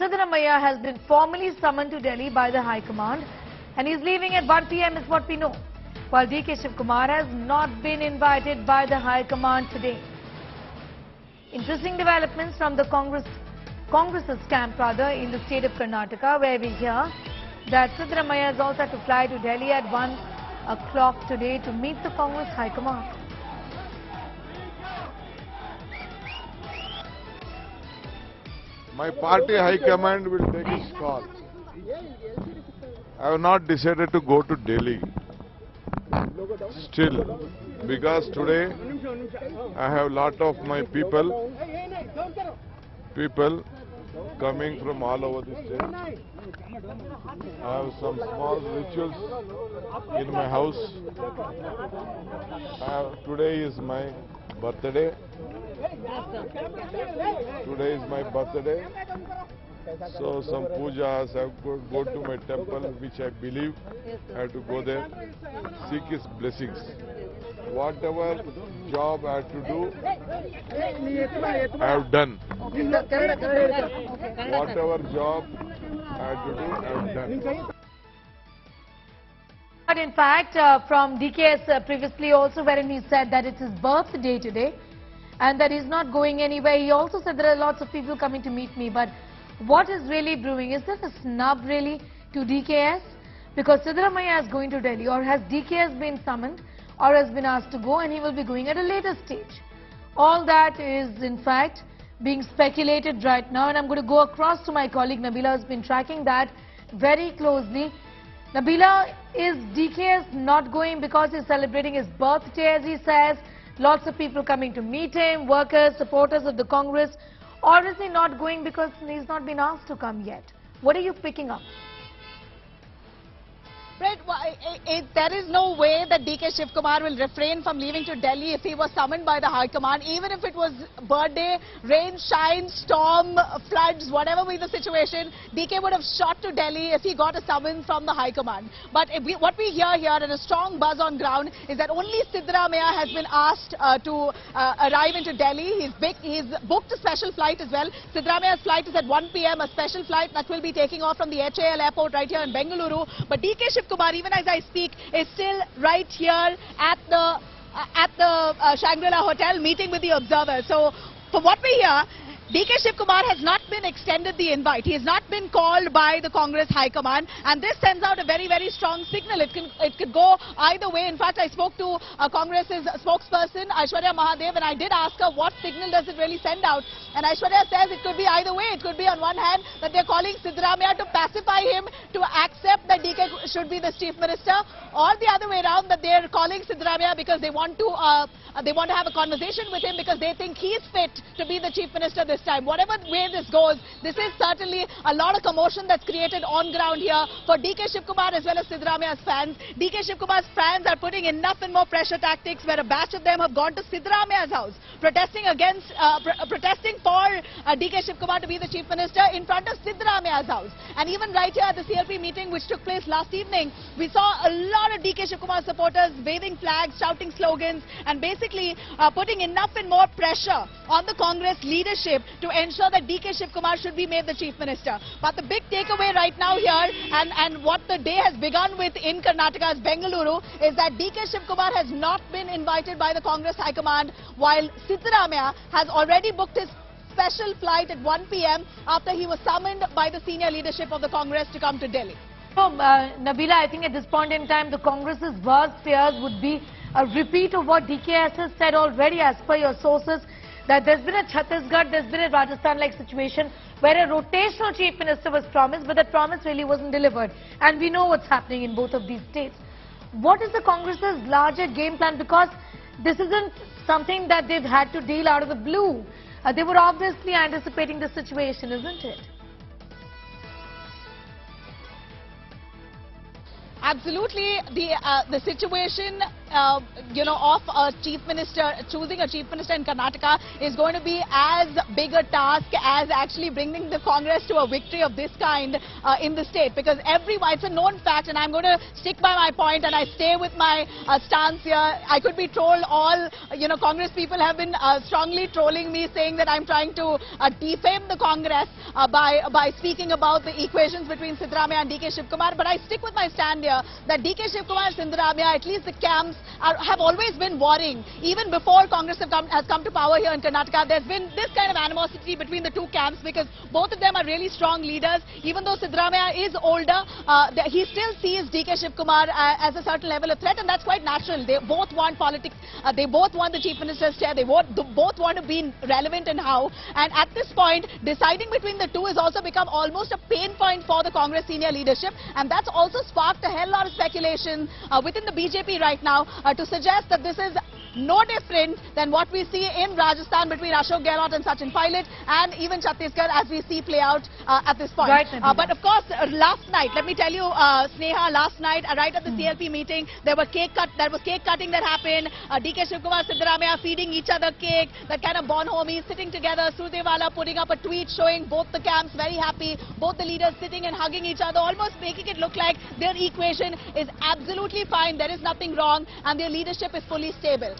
Siddaramaiah has been formally summoned to Delhi by the High Command and he's leaving at 1 p.m. is what we know, while DK Shivakumar has not been invited by the High Command today. Interesting developments from the Congress's camp in the state of Karnataka, where we hear that Siddaramaiah has also had to fly to Delhi at 1 o'clock today to meet the Congress High Command. My party high command will take its call. I have not decided to go to Delhi still, because today I have lot of my people coming from all over the state. I have some small rituals in my house. Today is my birthday. Today is my birthday. So some pujas, I have to go to my temple, which I believe I have to go there, seek his blessings. Whatever job I have to do, I have done. Whatever job I have to do, I have done. But in fact, from DKS previously also, wherein he said that it's his birthday today and that he's not going anywhere. He also said there are lots of people coming to meet me. But what is really brewing? Is there a snub really to DKS? Because Siddaramaiah is going to Delhi, or has DKS been summoned or has been asked to go and he will be going at a later stage? All that is in fact being speculated right now, and I'm going to go across to my colleague Nabila, who's been tracking that very closely. Nabila, is DKS not going because he's celebrating his birthday, as he says? Lots of people coming to meet him, workers, supporters of the Congress, or is he not going because he's not been asked to come yet? What are you picking up? Right, there is no way that DK Shivakumar will refrain from leaving to Delhi if he was summoned by the High Command. Even if it was birthday, rain, shine, storm, floods, whatever be the situation, DK would have shot to Delhi if he got a summons from the High Command. But what we hear here, and a strong buzz on ground, is that only Siddaramaiah has been asked to arrive into Delhi. He's booked a special flight as well. Siddaramaiah's flight is at 1 p.m., a special flight that will be taking off from the HAL airport right here in Bengaluru. But DK Shivakumar, even as I speak, is still right here at the Shangri-La Hotel meeting with the observers. So, from what we hear, DK Shivakumar has not been extended the invite. He has not been called by the Congress High Command, and this sends out a very, very strong signal. It could go either way. In fact, I spoke to Congress's spokesperson, Aishwarya Mahadev, and I did ask her what signal does it really send out. And Aishwarya says it could be either way. It could be on one hand that they're calling Siddaramaiah to pacify him, to accept that DK should be the chief minister, or the other way around, that they're calling Siddaramaiah because they want to have a conversation with him because they think he's fit to be the chief minister this time. Whatever way this goes, this is certainly a lot of commotion that's created on ground here for DK Shivakumar as well as Siddaramaiah's fans. DK Shivakumar's fans are putting enough and more pressure tactics, where a batch of them have gone to Siddaramaiah's house protesting for DK Shivakumar to be the chief minister in front of Siddaramaiah's house. And even right here at the CLP meeting which took place last evening, we saw a lot of DK Shivakumar supporters waving flags, shouting slogans, and basically putting enough and more pressure on the Congress leadership to ensure that DK Shivakumar should be made the chief minister. But the big takeaway right now here, and what the day has begun with in Karnataka's Bengaluru, is that DK Shivakumar has not been invited by the Congress High Command, while Siddaramaiah has already booked his special flight at 1 p.m. after he was summoned by the senior leadership of the Congress to come to Delhi. So, Nabila, I think at this point in time, the Congress's worst fears would be a repeat of what DKS has said already, as per your sources, that there's been a Chhattisgarh, there's been a Rajasthan-like situation where a rotational chief minister was promised, but that promise really wasn't delivered. And we know what's happening in both of these states. What is the Congress's larger game plan? Because this isn't something that they've had to deal out of the blue. They were obviously anticipating the situation, isn't it? Absolutely. The situation of a chief minister, choosing a chief minister in Karnataka is going to be as big a task as actually bringing the Congress to a victory of this kind in the state, because it's a known fact, and I'm going to stick by my point and I stay with my stance here. I could be trolled. All Congress people have been strongly trolling me, saying that I'm trying to defame the Congress by speaking about the equations between Siddaramaiah and DK Shivakumar, but I stick with my stand here that DK Shivakumar and Siddaramaiah, at least the camps have always been warring. Even before Congress has come to power here in Karnataka, there's been this kind of animosity between the two camps, because both of them are really strong leaders. Even though Siddaramaiah is older, he still sees DK Shivakumar as a certain level of threat, and that's quite natural. They both want politics. They both want the chief minister's chair. They both want to be relevant in how. And at this point, deciding between the two has also become almost a pain point for the Congress senior leadership, and that's also sparked a hell lot of speculation within the BJP right now to suggest that this is no different than what we see in Rajasthan between Ashok Gehlot and Sachin Pilot, and even Chhattisgarh as we see play out at this point. Right, but of course, last night, let me tell you, Sneha, last night, right at the CLP meeting, there was cake cutting that happened. DK Shivakumar, Siddaramaiah feeding each other cake, that kind of born homies sitting together. Surjewala putting up a tweet showing both the camps very happy, both the leaders sitting and hugging each other, almost making it look like their equation is absolutely fine, there is nothing wrong, and their leadership is fully stable.